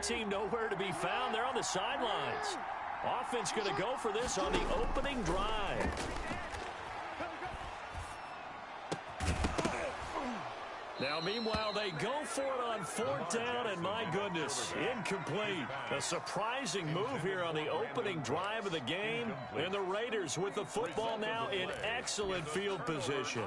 team nowhere to be found. They're on the sidelines. Offense going to go for this on the opening drive. Now, meanwhile, they go for it on 4th down, and my goodness, incomplete. A surprising move here on the opening drive of the game, and the Raiders with the football now in excellent field position.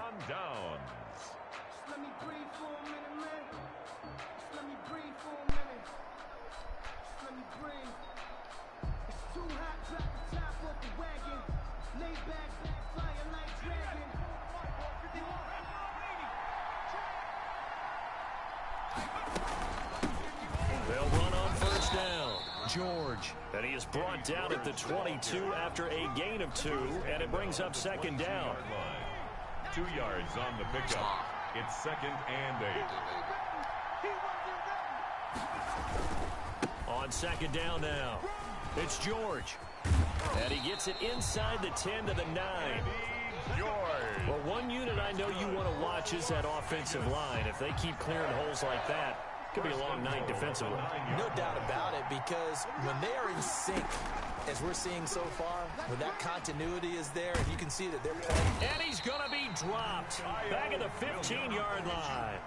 George, and he is brought down at the 22 after a gain of 2, and it brings up 2nd down. 2 yards on the pickup. It's 2nd and 8. On 2nd down now, it's George, and he gets it inside the 10 to the 9. George. Well, one unit I know you want to watch is that offensive line. If they keep clearing holes like that, could be a long night defensively. No doubt about it, because when they are in sync, as we're seeing so far, when that continuity is there, and you can see that they're playing. And he's going to be dropped back at the 15-yard line.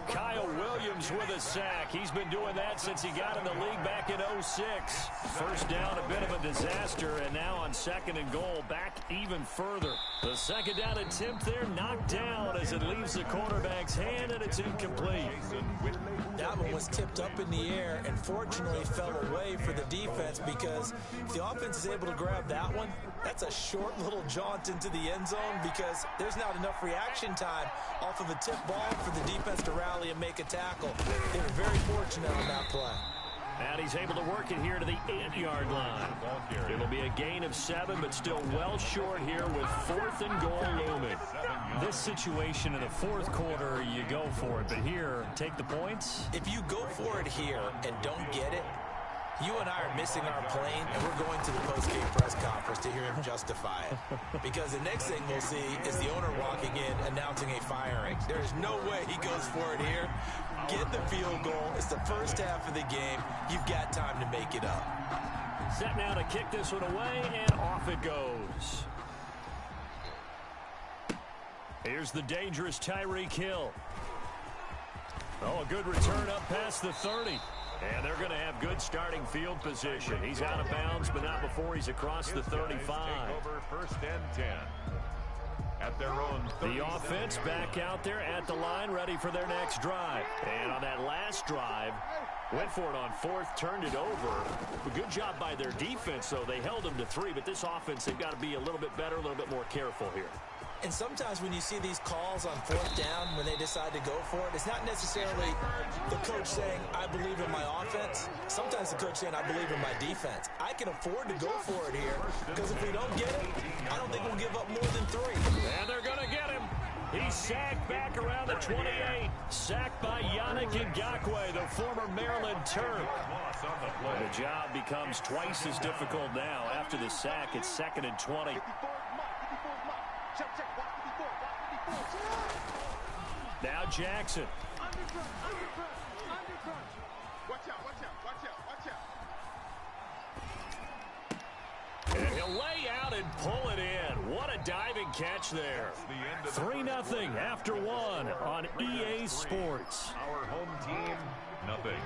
Kyle Williams with a sack. He's been doing that since he got in the league back in 06. First down, a bit of a disaster, and now on 2nd and goal, back even further. The 2nd down attempt there knocked down as it leaves the quarterback's hand, and it's incomplete. That one was tipped up in the air and fortunately fell away for the defense, because if the offense is able to grab that one, that's a short little jaunt into the end zone, because there's not enough reaction time off of a tip ball for the defense to rally and make a tackle. They were very fortunate on that play. And he's able to work it here to the 8-yard line. It'll be a gain of 7, but still well short here with 4th and goal looming. This situation in the 4th quarter, you go for it. But here, take the points. If you go for it here and don't get it, you and I are missing our plane, and we're going to the post-game press conference to hear him justify it. Because the next thing we'll see is the owner walking in announcing a firing. There is no way he goes for it here. Get the field goal. It's the first half of the game. You've got time to make it up. Set now to kick this one away, and off it goes. Here's the dangerous Tyreek Hill. Oh, a good return up past the 30. And they're going to have good starting field position. He's out of bounds, but not before he's across the 35. Over 1st and 10. At their own 30. The offense back out there at the line, ready for their next drive. And on that last drive, went for it on 4th, turned it over. A good job by their defense, though. They held them to 3, but this offense, they've got to be a little bit better, a little bit more careful here. And sometimes when you see these calls on 4th down, when they decide to go for it, it's not necessarily the coach saying, I believe in my offense. Sometimes the coach saying, I believe in my defense. I can afford to go for it here, because if we don't get it, I don't think we'll give up more than 3. And they're going to get him. He's sacked back around the 28. Sacked by Yannick Ngakoue, the former Maryland Terp. The job becomes twice as difficult now. After the sack, it's 2nd and 20. Now Jackson. And he'll lay out and pull it in. What a diving catch there. 3-0 after 1 on EA Sports. Our home team, nothing.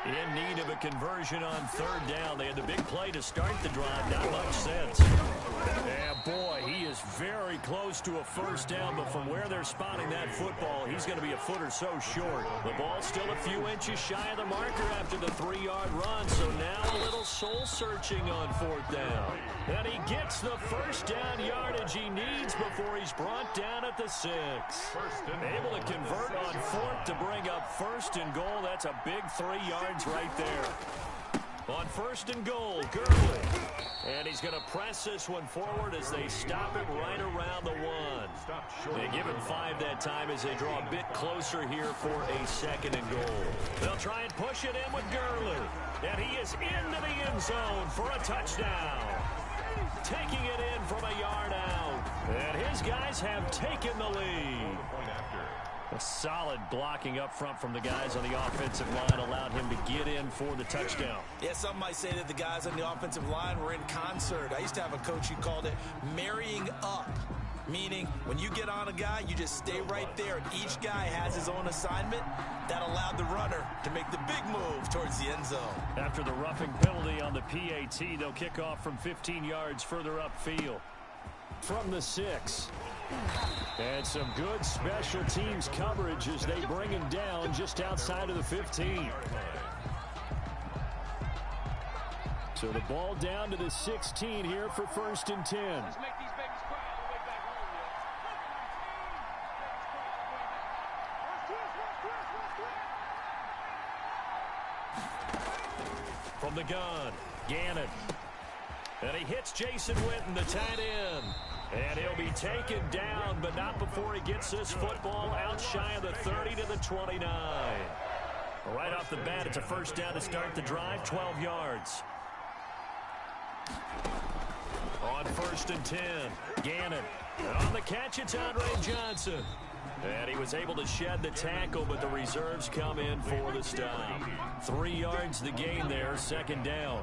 In need of a conversion on 3rd down. They had the big play to start the drive. Not much sense. And boy, he is very close to a 1st down, but from where they're spotting that football, he's going to be a foot or so short. The ball's still a few inches shy of the marker after the 3-yard run, so now a little soul-searching on 4th down. And he gets the 1st down yardage he needs before he's brought down at the 6. Able to convert on 4th to bring up 1st and goal. That's a big 3 yards right there. On 1st and goal, Gurley. And he's going to press this one forward as they stop it right around the 1. They give him 5 that time as they draw a bit closer here for a 2nd and goal. They'll try and push it in with Gurley. And he is into the end zone for a touchdown. Taking it in from a yard out. And his guys have taken the lead. A solid blocking up front from the guys on the offensive line allowed him to get in for the touchdown. Yeah, some might say that the guys on the offensive line were in concert. I used to have a coach who called it marrying up, meaning when you get on a guy, you just stay right there. And each guy has his own assignment. That allowed the runner to make the big move towards the end zone. After the roughing penalty on the PAT, they'll kick off from 15 yards further upfield. From the 6. And some good special teams coverage as they bring him down just outside of the 15. So the ball down to the 16 here for 1st and 10. Let's make these babies cry all the way back home. From the gun, Gannon. And he hits Jason Witten, the tight end. And he'll be taken down, but not before he gets this football out shy of the 30 to the 29. Right off the bat, it's a 1st down to start the drive, 12 yards. On 1st and 10, Gannon. And on the catch, it's Andre Johnson. And he was able to shed the tackle, but the reserves come in for the stop. 3 yards the gain there, 2nd down.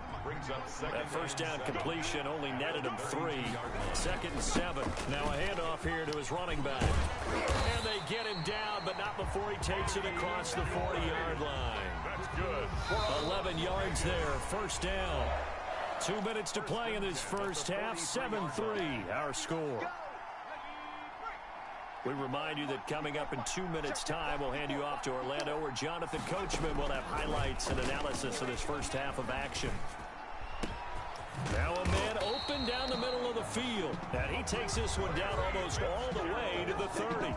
That 1st down completion only netted him 3. 2nd and 7. Now a handoff here to his running back. And they get him down, but not before he takes it across the 40-yard line. That's good. 11 yards there, 1st down. 2 minutes to play in this first half, 7-3 our score. We remind you that coming up in 2 minutes' time, we'll hand you off to Orlando, where Jonathan Coachman will have highlights and analysis of this first half of action. Now a man open down the middle of the field, and he takes this one down almost all the way to the 30.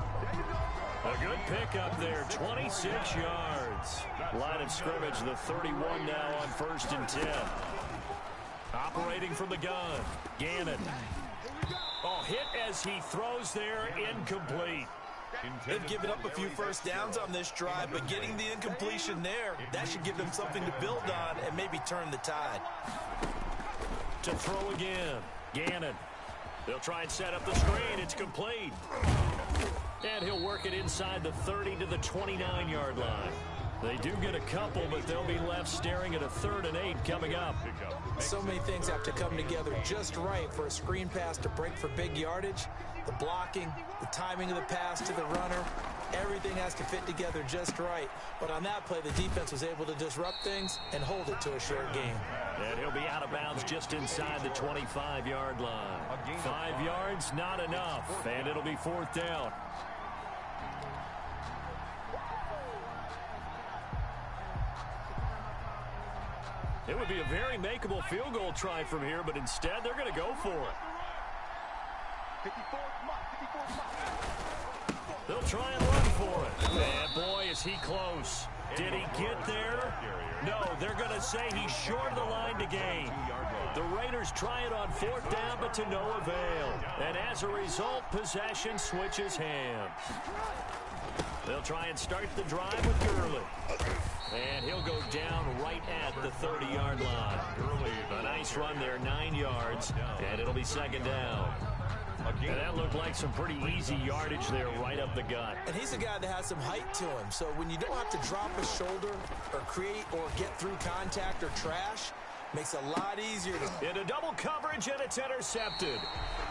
A good pickup there, 26 yards. Line of scrimmage, the 31 now on 1st and 10. Operating from the gun, Gannon. Oh, hit as he throws there, incomplete. They've given up a few 1st downs on this drive, but getting the incompletion there, that should give them something to build on and maybe turn the tide. To throw again, Gannon. They'll try and set up the screen. It's complete. And he'll work it inside the 30 to the 29-yard line. They do get a couple, but they'll be left staring at a 3rd and 8 coming up. So many things have to come together just right for a screen pass to break for big yardage. The blocking, the timing of the pass to the runner, everything has to fit together just right. But on that play, the defense was able to disrupt things and hold it to a short game. And he'll be out of bounds just inside the 25-yard line. 5 yards, not enough, and it'll be 4th down. It would be a very makeable field goal try from here, but instead they're going to go for it. They'll try and run for it. And boy, is he close. Did he get there? No, they're going to say he's short of the line to gain. The Raiders try it on 4th down, but to no avail. And as a result, possession switches hands. They'll try and start the drive with Gurley. And he'll go down right at the 30-yard line. A nice run there, 9 yards, and it'll be 2nd down. And that looked like some pretty easy yardage there right up the gut. And he's a guy that has some height to him, so when you don't have to drop a shoulder or create or get through contact or trash, makes it a lot easier to... Into double coverage, and it's intercepted.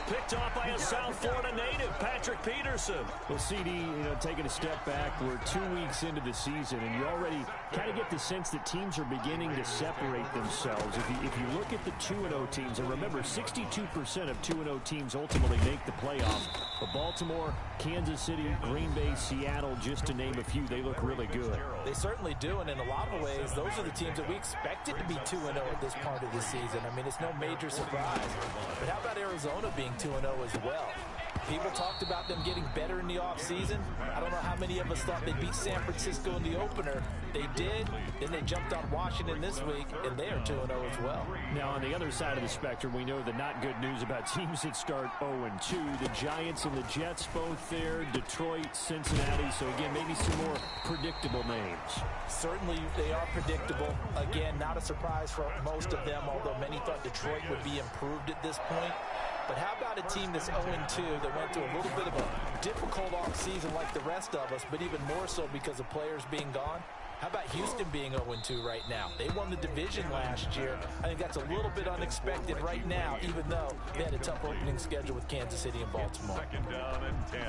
Picked off by a South Florida native, Patrick Peterson. Well, CD, taking a step back, we're 2 weeks into the season, and you already kind of get the sense that teams are beginning to separate themselves. If you look at the 2-0 teams, and remember, 62% of 2-0 teams ultimately make the playoffs. But Baltimore, Kansas City, Green Bay, Seattle, just to name a few, they look really good. They certainly do, and in a lot of ways, those are the teams that we expected to be 2-0 at this part of the season. I mean, it's no major surprise. But how about Arizona being 2-0 as well? People talked about them getting better in the offseason. I don't know how many of us thought they'd beat San Francisco in the opener. They did. Then they jumped on Washington this week, and they are 2-0 as well. Now, on the other side of the spectrum, we know the not good news about teams that start 0-2. The Giants and the Jets both there. Detroit, Cincinnati. So, again, maybe some more predictable names. Certainly, they are predictable. Again, not a surprise for most of them, although many thought Detroit would be improved at this point. But how about a team that's 0-2 that went through a little bit of a difficult offseason like the rest of us, but even more so because of players being gone? How about Houston being 0-2 right now? They won the division last year. I think that's a little bit unexpected right now, even though they had a tough opening schedule with Kansas City and Baltimore. Second down and 10.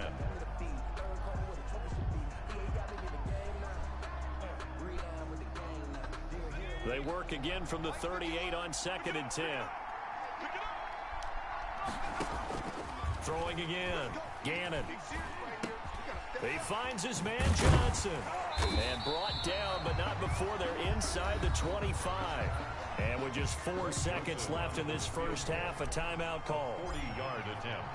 They work again from the 38 on 2nd and 10. Throwing again. Gannon. He finds his man Johnson. And brought down, but not before they're inside the 25. And with just 4 seconds left in this first half, a timeout call. 40-yard attempt.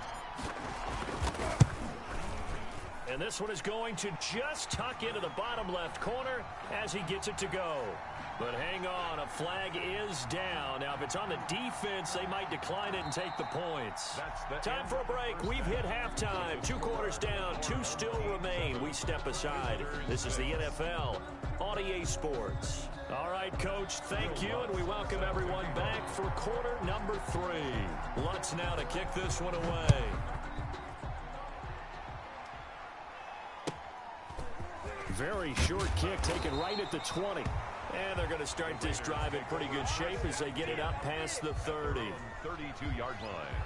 And this one is going to just tuck into the bottom left corner as he gets it to go. But hang on, a flag is down. Now, if it's on the defense, they might decline it and take the points. Time for a break. We've hit halftime. 2 quarters down, 2 still remain. We step aside. This is the NFL on EA Sports. All right, Coach, thank you, and we welcome everyone back for quarter number 3. Lutz now to kick this one away. Very short kick taken right at the 20. And they're going to start this drive in pretty good shape as they get it up past the 30. 32-yard line.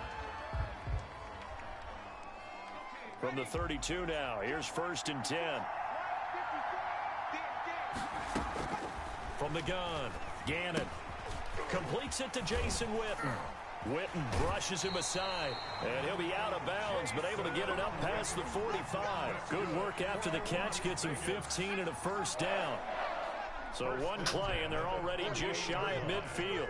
From the 32 now, here's 1st and 10. From the gun, Gannon completes it to Jason Witten. Witten brushes him aside, and he'll be out of bounds, but able to get it up past the 45. Good work after the catch, gets him 15 and a first down. So 1 play, and they're already just shy of midfield.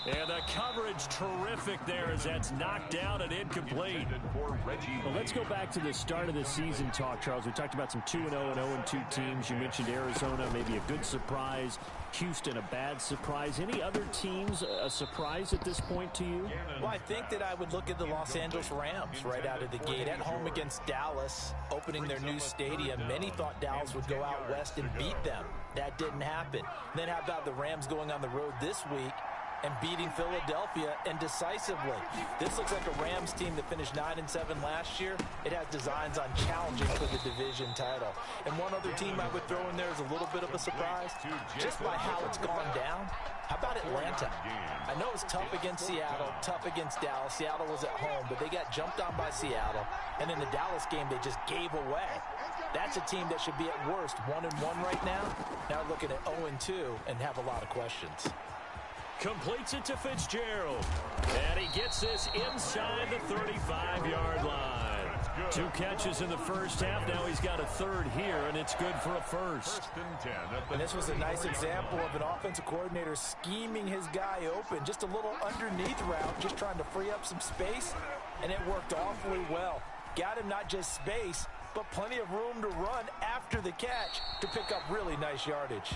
And the coverage terrific there as that's knocked down and incomplete. Well, let's go back to the start of the season talk, Charles. We talked about some 2-0 and 0-2 teams. You mentioned Arizona, maybe a good surprise. Houston, a bad surprise. Any other teams a surprise at this point to you? Well, I think that I would look at the Los Angeles Rams right out of the gate at home against Dallas, opening their new stadium. Many thought Dallas would go out west and beat them. That didn't happen. Then how about the Rams going on the road this week and beating Philadelphia, and decisively? This looks like a Rams team that finished 9-7 last year. It has designs on challenging for the division title. And one other team I would throw in there is a little bit of a surprise, just by how it's gone down. How about Atlanta? I know it's tough against Seattle, tough against Dallas. Seattle was at home, but they got jumped on by Seattle. And in the Dallas game, they just gave away. That's a team that should be at worst 1-1 right now. Now looking at 0-2 and have a lot of questions. Completes it to Fitzgerald. And he gets this inside the 35-yard line. 2 catches in the first half. Now he's got a 3rd here, and it's good for a first. And this was a nice example of an offensive coordinator scheming his guy open. Just a little underneath route, just trying to free up some space, and it worked awfully well. Got him not just space, but plenty of room to run after the catch to pick up really nice yardage.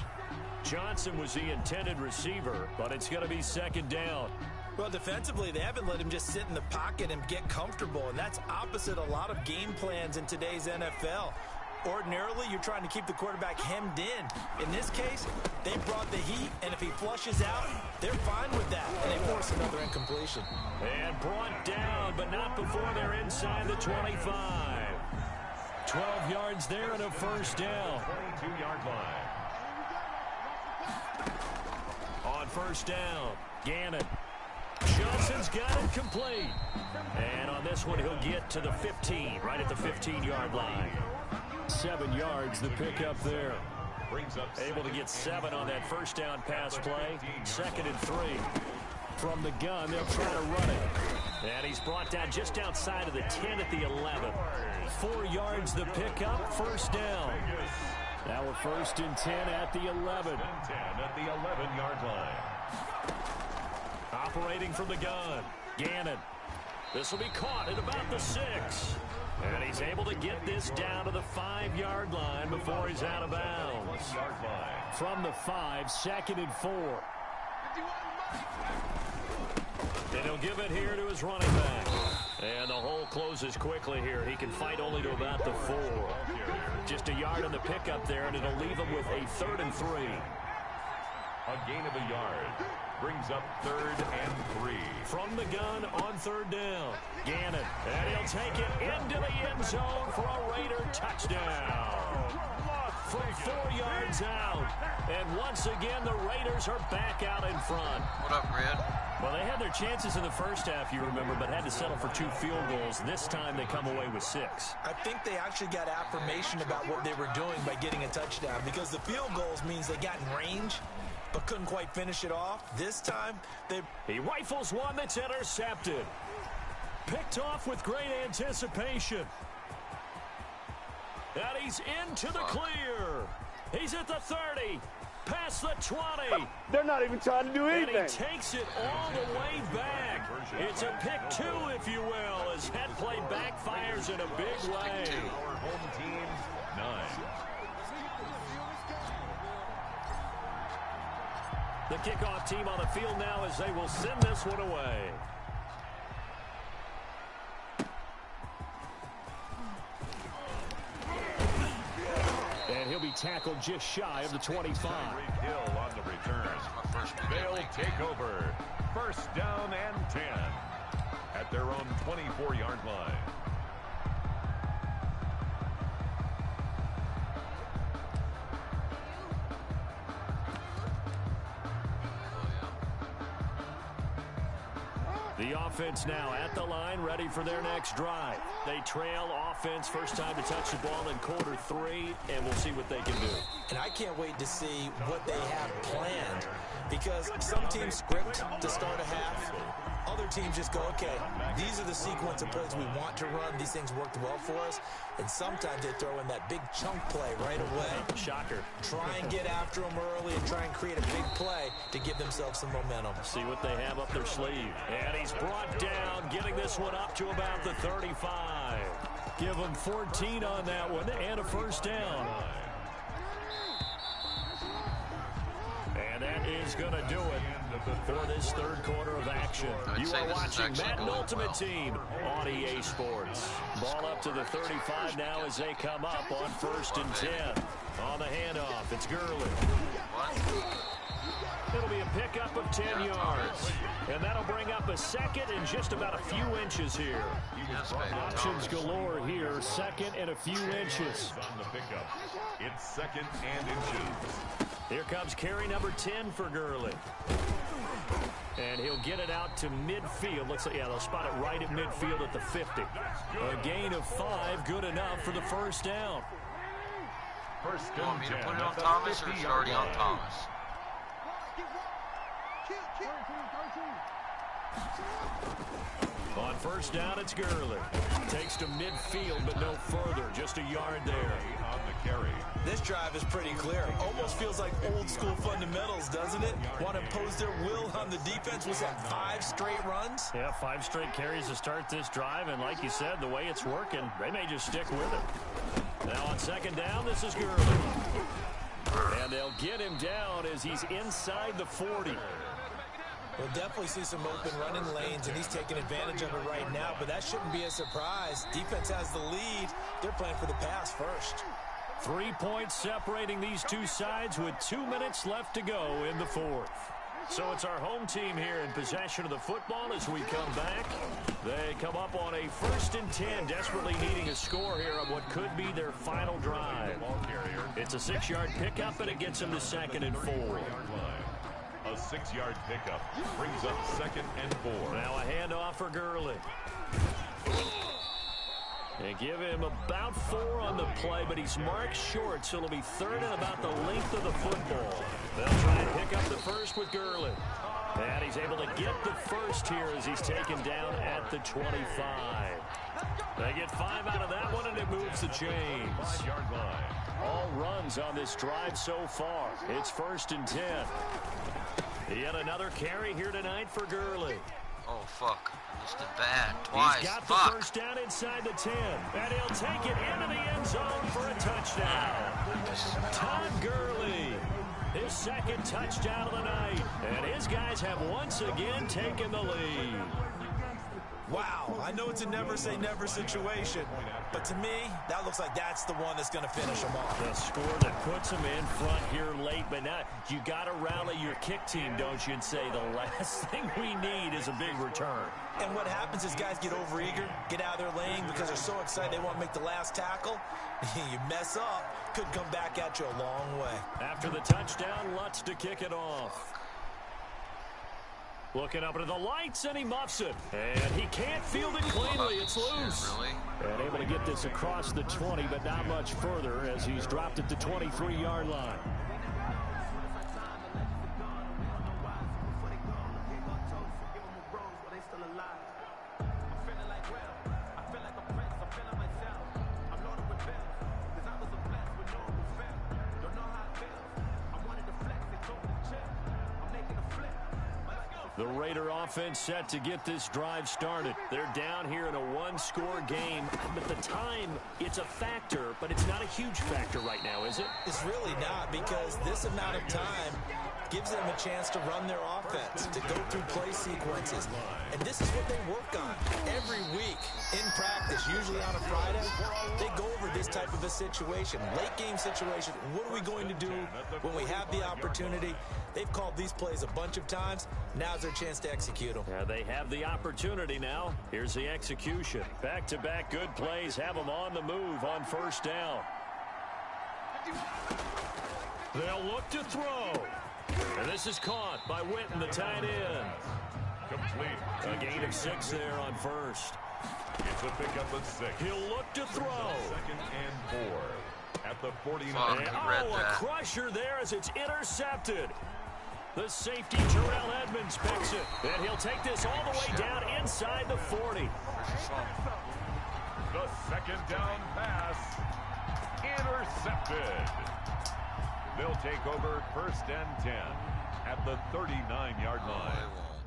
Johnson was the intended receiver, but it's going to be 2nd down. Well, defensively, they haven't let him just sit in the pocket and get comfortable, and that's opposite a lot of game plans in today's NFL. Ordinarily, you're trying to keep the quarterback hemmed in. In this case, they brought the heat, and if he flushes out, they're fine with that, and they force another incompletion. And brought down, but not before they're inside the 25. 12 yards there and a first down. 22-yard line. On first down, Gannon. Johnson's got it complete. And on this one, he'll get to the 15, right at the 15-yard line. 7 yards, the pickup there. Able to get 7 on that first down pass play. 2nd and 3. From the gun, they'll try to run it. And he's brought down just outside of the 10 at the 11. 4 yards, the pickup, first down. Now a 1st and 10 at the 11. 10 at the 11-yard line. Operating from the gun, Gannon. This will be caught at about the 6. And he's able to get this down to the 5-yard line before he's out of bounds. From the 5, 2nd and 4. And he'll give it here to his running back. And the hole closes quickly here. He can fight only to about the 4. Just a yard on the pickup there, and it'll leave him with a 3rd and 3. A gain of a yard. brings up 3rd and 3. From the gun on 3rd down. Gannon, and he'll take it into the end zone for a Raider touchdown. From 4 yards out. And once again, the Raiders are back out in front. What up, Red? Well, they had their chances in the first half, you remember, but had to settle for 2 field goals. This time they come away with 6. I think they actually got affirmation about what they were doing by getting a touchdown, because the field goals means they got in range but couldn't quite finish it off. This time, he rifles one that's intercepted. Picked off with great anticipation. And he's into the clear. He's at the 30. Past the 20. They're not even trying to do anything. And he takes it all the way back. It's a pick 2, if you will, as that play backfires in a big way. Our home team's 9. The kickoff team on the field now as they will send this one away. And he'll be tackled just shy of the 25. Hill on the return. They'll take over. 1st down and 10 at their own 24-yard line. The offense now at the line, ready for their next drive. They trail offense, first time to touch the ball in quarter 3, and we'll see what they can do. and I can't wait to see what they have planned, because some teams script to start a half. Other teams just go, okay, these are the sequence of plays we want to run. These things worked well for us. And sometimes they throw in that big chunk play right away. Shocker. Try and get after them early and try and create a big play to give themselves some momentum. See what they have up their sleeve. And he's brought down, getting this one up to about the 35. Give him 14 on that one and a first down. And that is going to do it for this third quarter of action. You are watching Madden Ultimate Team on EA Sports. Ball up to the 35 now as they come up on 1st and 10. On the handoff, it's Gurley. It'll be a pickup of 10 yards. And that'll bring up a second and just about a few inches here. Options galore here. Second and a few inches. On the pickup, it's 2nd and inches. Here comes carry number 10 for Gurley. And he'll get it out to midfield. Looks like, yeah, they'll spot it right at midfield at the 50. A gain of 5, good enough for the first down. First You want and me to 10 put it at on the Thomas, or is it already 50-yard on line. Thomas? On first down, it's Gurley. Takes to midfield, but no further. Just a yard there. On the carry. This drive is pretty clear. Almost feels like old school fundamentals, doesn't it? Want to impose their will on the defense. Was that 5 straight runs? Yeah, 5 straight carries to start this drive. And like you said, the way it's working, they may just stick with it. Now on second down, this is Gurley. And they'll get him down as he's inside the 40. We'll definitely see some open running lanes, and he's taking advantage of it right now, but that shouldn't be a surprise. Defense has the lead. They're playing for the pass first. 3 points separating these two sides with 2 minutes left to go in the 4th. So it's our home team here in possession of the football as we come back. They come up on a 1st and 10, desperately needing a score here on what could be their final drive. It's a 6-yard pickup, and it gets them to 2nd and 4. A 6-yard pickup brings up 2nd and 4. Now a handoff for Gurley. They give him about 4 on the play, but he's marked short, so it'll be 3rd and about the length of the football. They'll try and pick up the first with Gurley. And he's able to get the first here as he's taken down at the 25. They get 5 out of that one, and it moves the chains. 5-yard line. All runs on this drive so far. It's 1st and 10. Yet another carry here tonight for Gurley. Oh, fuck. I missed it bad. Twice. He's got the Fuck. first down inside the 10. And he'll take it into the end zone for a touchdown. Todd Gurley, his 2nd touchdown of the night. And his guys have once again taken the lead. Wow, I know it's a never-say-never situation, but to me, that looks like that's the one that's going to finish them off. The score that puts them in front here late, but now you got to rally your kick team, don't you, and say the last thing we need is a big return. And what happens is guys get overeager, get out of their lane because they're so excited they want to make the last tackle. You mess up, could come back at you a long way. After the touchdown, Lutz to kick it off. Looking up into the lights, and he muffs it. And he can't field it cleanly. It's loose. Really? And able to get this across the 20, but not much further as he's dropped at the 23-yard line. The Raider offense set to get this drive started. They're down here in a one-score game. At the time, it's a factor, but it's not a huge factor right now, is it? It's really not, because this amount of time gives them a chance to run their offense, to go through play sequences. And this is what they work on every week in practice, usually on a Friday. They go over this type of a situation, late game situation. What are we going to do when we have the opportunity? They've called these plays a bunch of times. Now's their chance to execute them. Yeah, they have the opportunity now. Here's the execution. Back-to-back good plays have them on the move on first down. They'll look to throw. And this is caught by Witten, the tight end. Complete. A gain of 6 there on first. It's a pickup of 6. He'll look to throw. 2nd and 4 at the 49. Fuck. And, read a that. crusher there as it's intercepted. The safety, Terrell Edmonds, picks it. And he'll take this all the way down inside the 40. The 2nd down pass. Intercepted. They'll take over 1st and 10 at the 39-yard No, line. they won't.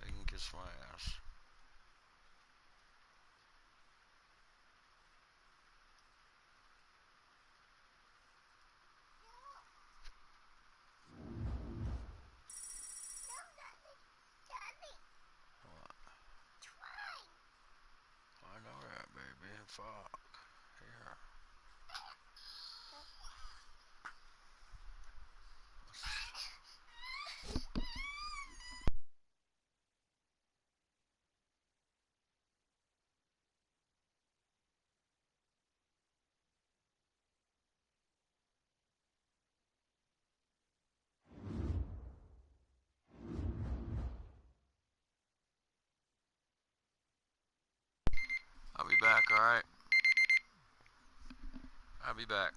They can kiss my ass. I know that, baby. Fuck. Here. I'll be back, alright? I'll be back.